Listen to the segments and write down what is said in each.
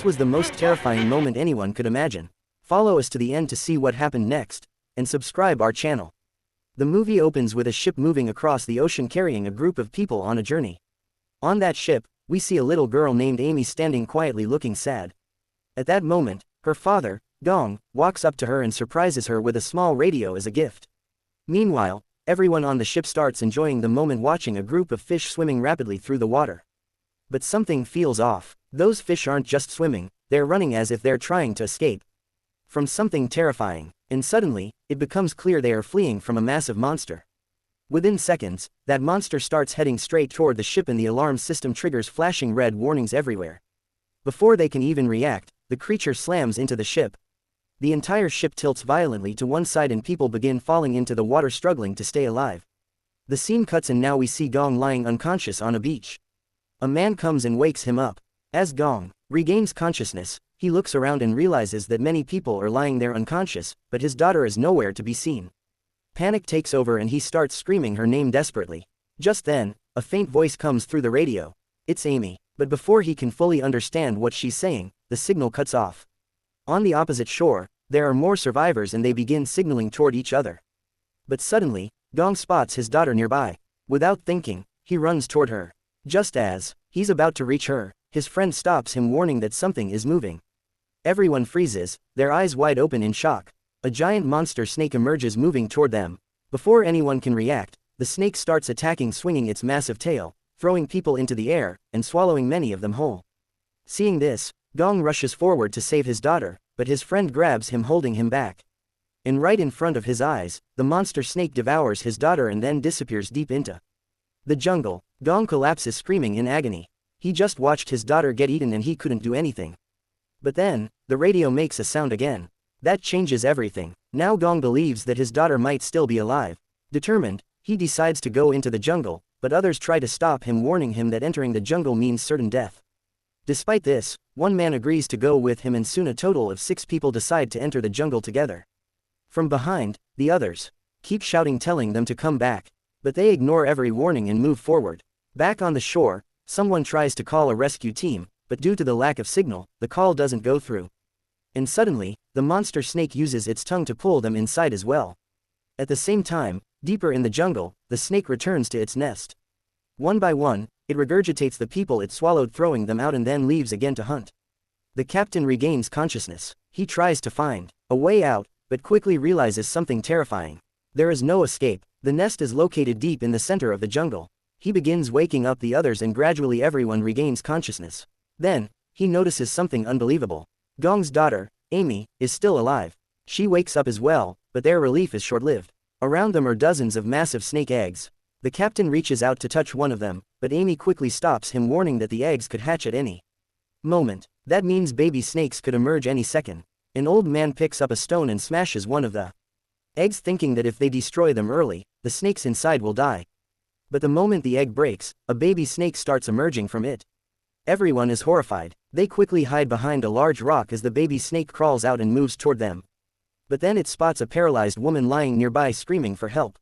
This was the most terrifying moment anyone could imagine. Follow us to the end to see what happened next, and subscribe our channel. The movie opens with a ship moving across the ocean carrying a group of people on a journey. On that ship, we see a little girl named Amy standing quietly looking sad. At that moment, her father, Gong, walks up to her and surprises her with a small radio as a gift. Meanwhile, everyone on the ship starts enjoying the moment watching a group of fish swimming rapidly through the water. But something feels off. Those fish aren't just swimming, they're running as if they're trying to escape from something terrifying, and suddenly, it becomes clear they are fleeing from a massive monster. Within seconds, that monster starts heading straight toward the ship and the alarm system triggers flashing red warnings everywhere. Before they can even react, the creature slams into the ship. The entire ship tilts violently to one side and people begin falling into the water struggling to stay alive. The scene cuts and now we see Gong lying unconscious on a beach. A man comes and wakes him up. As Gong regains consciousness, he looks around and realizes that many people are lying there unconscious, but his daughter is nowhere to be seen. Panic takes over and he starts screaming her name desperately. Just then, a faint voice comes through the radio. It's Amy. But before he can fully understand what she's saying, the signal cuts off. On the opposite shore, there are more survivors and they begin signaling toward each other. But suddenly, Gong spots his daughter nearby. Without thinking, he runs toward her. Just as he's about to reach her, his friend stops him warning that something is moving. Everyone freezes, their eyes wide open in shock. A giant monster snake emerges moving toward them. Before anyone can react, the snake starts attacking swinging its massive tail, throwing people into the air, and swallowing many of them whole. Seeing this, Gong rushes forward to save his daughter, but his friend grabs him holding him back. And right in front of his eyes, the monster snake devours his daughter and then disappears deep into the jungle. Gong collapses screaming in agony. He just watched his daughter get eaten and he couldn't do anything. But then, the radio makes a sound again. That changes everything. Now Gong believes that his daughter might still be alive. Determined, he decides to go into the jungle, but others try to stop him, warning him that entering the jungle means certain death. Despite this, one man agrees to go with him and soon a total of 6 people decide to enter the jungle together. From behind, the others keep shouting telling them to come back. But they ignore every warning and move forward. Back on the shore, someone tries to call a rescue team, but due to the lack of signal, the call doesn't go through. And suddenly, the monster snake uses its tongue to pull them inside as well. At the same time, deeper in the jungle, the snake returns to its nest. One by one, it regurgitates the people it swallowed, throwing them out and then leaves again to hunt. The captain regains consciousness. He tries to find a way out, but quickly realizes something terrifying. There is no escape. The nest is located deep in the center of the jungle. He begins waking up the others and gradually everyone regains consciousness. Then, he notices something unbelievable. Gong's daughter, Amy, is still alive. She wakes up as well, but their relief is short-lived. Around them are dozens of massive snake eggs. The captain reaches out to touch one of them, but Amy quickly stops him, warning that the eggs could hatch at any moment. That means baby snakes could emerge any second. An old man picks up a stone and smashes one of the eggs, thinking that if they destroy them early, the snakes inside will die. But the moment the egg breaks, a baby snake starts emerging from it. Everyone is horrified. They quickly hide behind a large rock as the baby snake crawls out and moves toward them. But then it spots a paralyzed woman lying nearby screaming for help.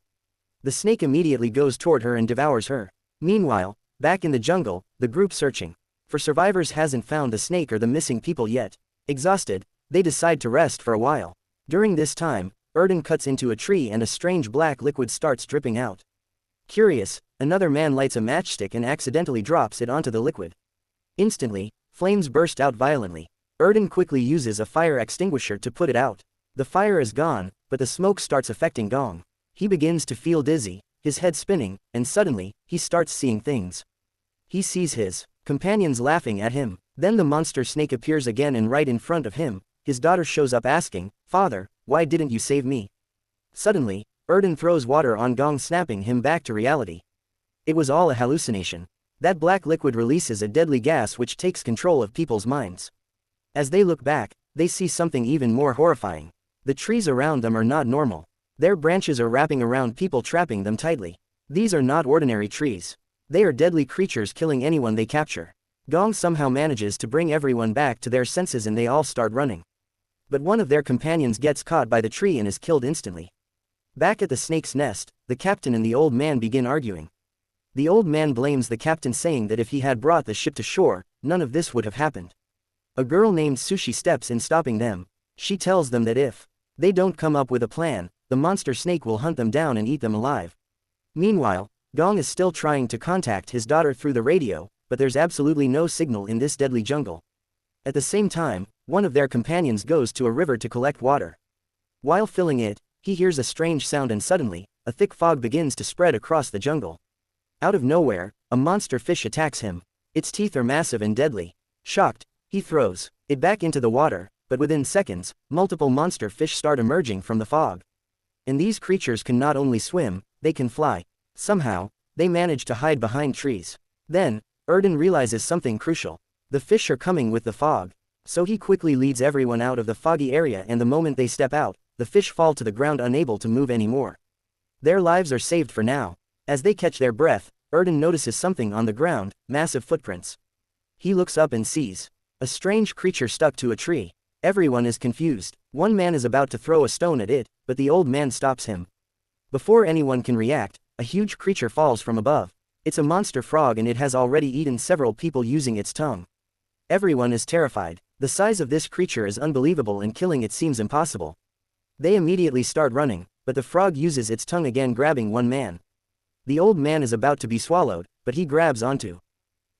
The snake immediately goes toward her and devours her. Meanwhile, back in the jungle, the group searching for survivors hasn't found the snake or the missing people yet. Exhausted, they decide to rest for a while. During this time, Erden cuts into a tree and a strange black liquid starts dripping out. Curious, another man lights a matchstick and accidentally drops it onto the liquid. Instantly, flames burst out violently. Erden quickly uses a fire extinguisher to put it out. The fire is gone, but the smoke starts affecting Gong. He begins to feel dizzy, his head spinning, and suddenly, he starts seeing things. He sees his companions laughing at him. Then the monster snake appears again and right in front of him, his daughter shows up asking, "Father, why didn't you save me?" Suddenly, Erden throws water on Gong, snapping him back to reality. It was all a hallucination. That black liquid releases a deadly gas which takes control of people's minds. As they look back, they see something even more horrifying. The trees around them are not normal. Their branches are wrapping around people, trapping them tightly. These are not ordinary trees. They are deadly creatures killing anyone they capture. Gong somehow manages to bring everyone back to their senses and they all start running. But one of their companions gets caught by the tree and is killed instantly. Back at the snake's nest, the captain and the old man begin arguing. The old man blames the captain, saying that if he had brought the ship to shore, none of this would have happened. A girl named Sushi steps in, stopping them. She tells them that if they don't come up with a plan, the monster snake will hunt them down and eat them alive. Meanwhile, Gong is still trying to contact his daughter through the radio, but there's absolutely no signal in this deadly jungle. At the same time, one of their companions goes to a river to collect water. While filling it, he hears a strange sound and suddenly, a thick fog begins to spread across the jungle. Out of nowhere, a monster fish attacks him. Its teeth are massive and deadly. Shocked, he throws it back into the water, but within seconds, multiple monster fish start emerging from the fog. And these creatures can not only swim, they can fly. Somehow, they manage to hide behind trees. Then, Erden realizes something crucial. The fish are coming with the fog. So he quickly leads everyone out of the foggy area, and the moment they step out, the fish fall to the ground unable to move anymore. Their lives are saved for now. As they catch their breath, Erden notices something on the ground, massive footprints. He looks up and sees a strange creature stuck to a tree. Everyone is confused. One man is about to throw a stone at it, but the old man stops him. Before anyone can react, a huge creature falls from above. It's a monster frog and it has already eaten several people using its tongue. Everyone is terrified. The size of this creature is unbelievable and killing it seems impossible. They immediately start running, but the frog uses its tongue again, grabbing one man. The old man is about to be swallowed, but he grabs onto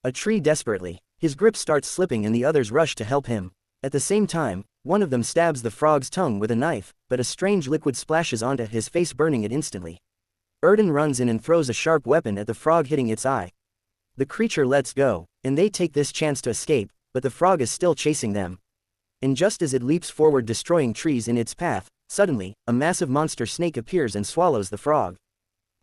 a tree desperately. His grip starts slipping and the others rush to help him. At the same time, one of them stabs the frog's tongue with a knife, but a strange liquid splashes onto his face, burning it instantly. Erden runs in and throws a sharp weapon at the frog, hitting its eye. The creature lets go, and they take this chance to escape, but the frog is still chasing them. And just as it leaps forward, destroying trees in its path, suddenly, a massive monster snake appears and swallows the frog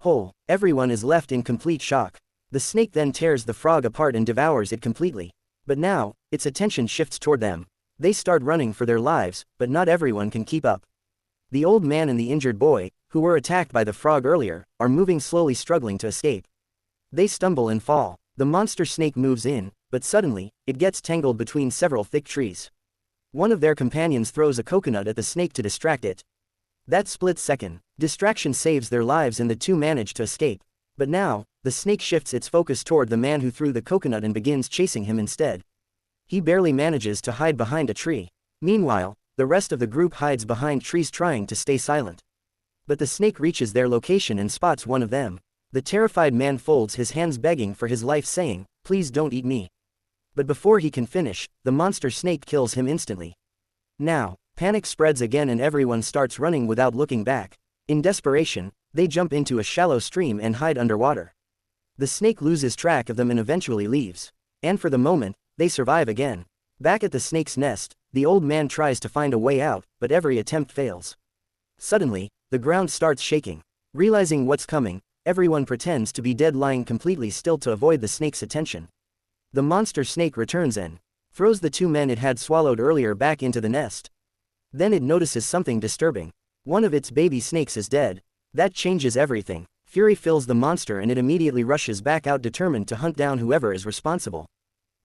whole. Everyone is left in complete shock. The snake then tears the frog apart and devours it completely. But now, its attention shifts toward them. They start running for their lives, but not everyone can keep up. The old man and the injured boy, who were attacked by the frog earlier, are moving slowly, struggling to escape. They stumble and fall. The monster snake moves in, but suddenly, it gets tangled between several thick trees. One of their companions throws a coconut at the snake to distract it. That split second, distraction saves their lives and the two manage to escape. But now, the snake shifts its focus toward the man who threw the coconut and begins chasing him instead. He barely manages to hide behind a tree. Meanwhile, the rest of the group hides behind trees trying to stay silent. But the snake reaches their location and spots one of them. The terrified man folds his hands, begging for his life, saying, "Please don't eat me." But before he can finish, the monster snake kills him instantly. Now, panic spreads again and everyone starts running without looking back. In desperation, they jump into a shallow stream and hide underwater. The snake loses track of them and eventually leaves. And for the moment, they survive again. Back at the snake's nest, the old man tries to find a way out, but every attempt fails. Suddenly, the ground starts shaking. Realizing what's coming, everyone pretends to be dead, lying completely still to avoid the snake's attention. The monster snake returns and throws the two men it had swallowed earlier back into the nest. Then it notices something disturbing. One of its baby snakes is dead. That changes everything. Fury fills the monster and it immediately rushes back out, determined to hunt down whoever is responsible.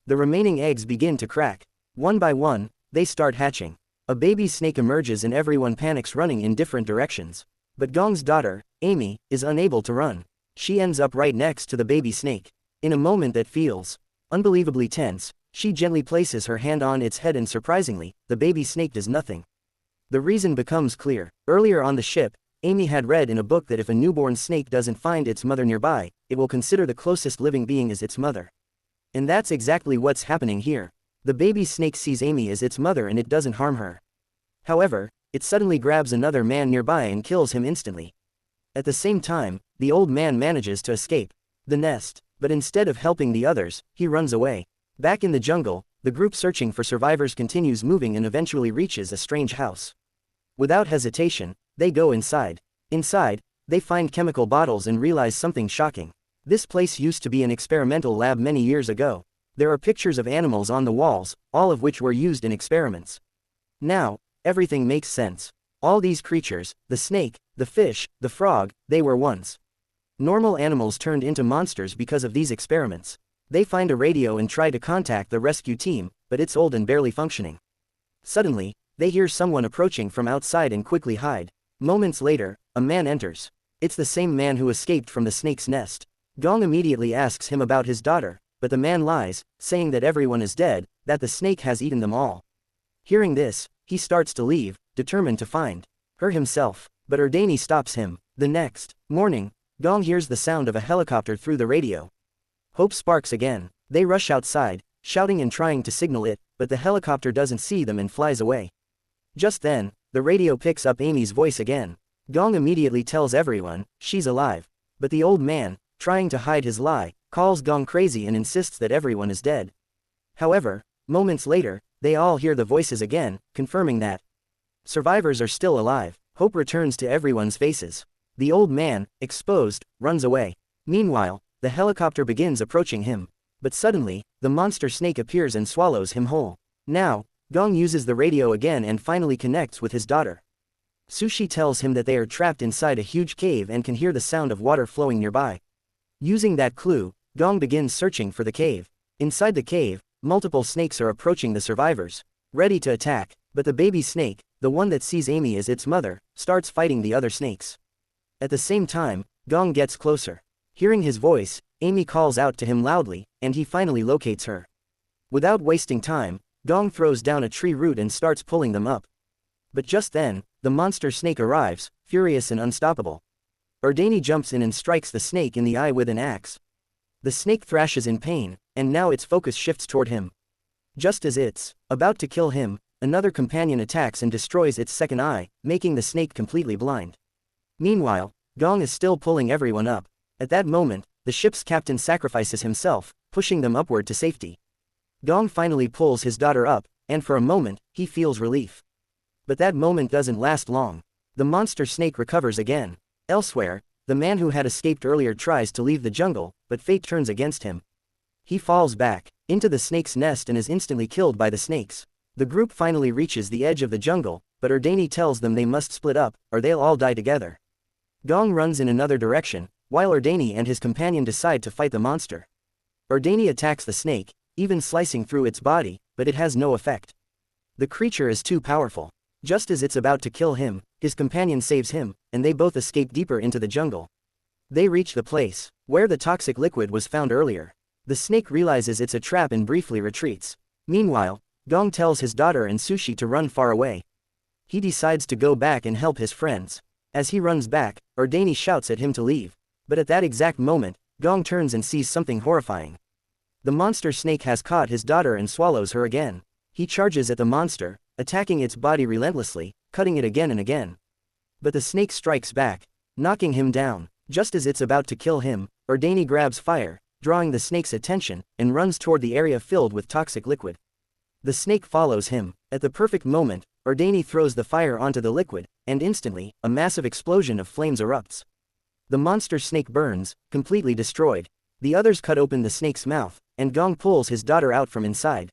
The remaining eggs begin to crack. One by one, they start hatching. A baby snake emerges and everyone panics, running in different directions. But Gong's daughter, Amy, is unable to run. She ends up right next to the baby snake. In a moment that feels unbelievably tense, she gently places her hand on its head and surprisingly, the baby snake does nothing. The reason becomes clear. Earlier on the ship, Amy had read in a book that if a newborn snake doesn't find its mother nearby, it will consider the closest living being as its mother. And that's exactly what's happening here. The baby snake sees Amy as its mother and it doesn't harm her. However, it suddenly grabs another man nearby and kills him instantly. At the same time, the old man manages to escape the nest, but instead of helping the others, he runs away. Back in the jungle, the group searching for survivors continues moving and eventually reaches a strange house. Without hesitation, they go inside. Inside, they find chemical bottles and realize something shocking. This place used to be an experimental lab many years ago. There are pictures of animals on the walls, all of which were used in experiments. Now, everything makes sense. All these creatures, the snake, the fish, the frog, they were once normal animals turned into monsters because of these experiments. They find a radio and try to contact the rescue team, but it's old and barely functioning. Suddenly, they hear someone approaching from outside and quickly hide. Moments later, a man enters. It's the same man who escaped from the snake's nest. Gong immediately asks him about his daughter, but the man lies, saying that everyone is dead, that the snake has eaten them all. Hearing this, he starts to leave, determined to find her himself, but Erdani stops him. The next morning, Gong hears the sound of a helicopter through the radio. Hope sparks again. They rush outside, shouting and trying to signal it, but the helicopter doesn't see them and flies away. Just then, the radio picks up Amy's voice again. Gong immediately tells everyone she's alive, but the old man, trying to hide his lie, calls Gong crazy and insists that everyone is dead. However, moments later, they all hear the voices again, confirming that survivors are still alive. Hope returns to everyone's faces. The old man, exposed, runs away. Meanwhile, the helicopter begins approaching him. But suddenly, the monster snake appears and swallows him whole. Now, Gong uses the radio again and finally connects with his daughter. Sushi tells him that they are trapped inside a huge cave and can hear the sound of water flowing nearby. Using that clue, Gong begins searching for the cave. Inside the cave, multiple snakes are approaching the survivors, ready to attack, but the baby snake, the one that sees Amy as its mother, starts fighting the other snakes. At the same time, Gong gets closer. Hearing his voice, Amy calls out to him loudly, and he finally locates her. Without wasting time, Gong throws down a tree root and starts pulling them up. But just then, the monster snake arrives, furious and unstoppable. Erdani jumps in and strikes the snake in the eye with an axe. The snake thrashes in pain, and now its focus shifts toward him. Just as it's about to kill him, another companion attacks and destroys its second eye, making the snake completely blind. Meanwhile, Gong is still pulling everyone up. At that moment, the ship's captain sacrifices himself, pushing them upward to safety. Gong finally pulls his daughter up, and for a moment, he feels relief. But that moment doesn't last long. The monster snake recovers again. Elsewhere, the man who had escaped earlier tries to leave the jungle, but fate turns against him. He falls back into the snake's nest and is instantly killed by the snakes. The group finally reaches the edge of the jungle, but Erdani tells them they must split up, or they'll all die together. Gong runs in another direction, while Erdani and his companion decide to fight the monster. Erdani attacks the snake, even slicing through its body, but it has no effect. The creature is too powerful. Just as it's about to kill him, his companion saves him, and they both escape deeper into the jungle. They reach the place where the toxic liquid was found earlier. The snake realizes it's a trap and briefly retreats. Meanwhile, Gong tells his daughter and Sushi to run far away. He decides to go back and help his friends. As he runs back, Erdani shouts at him to leave. But at that exact moment, Gong turns and sees something horrifying. The monster snake has caught his daughter and swallows her again. He charges at the monster, attacking its body relentlessly, cutting it again and again. But the snake strikes back, knocking him down. Just as it's about to kill him, Erdani grabs fire, drawing the snake's attention, and runs toward the area filled with toxic liquid. The snake follows him. At the perfect moment, Erdani throws the fire onto the liquid, and instantly, a massive explosion of flames erupts. The monster snake burns, completely destroyed. The others cut open the snake's mouth, and Gong pulls his daughter out from inside.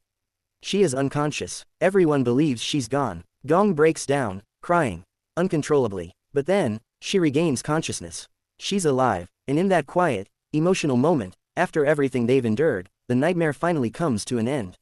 She is unconscious. Everyone believes she's gone. Gong breaks down, crying uncontrollably. But then, she regains consciousness. She's alive, and in that quiet, emotional moment, after everything they've endured, the nightmare finally comes to an end.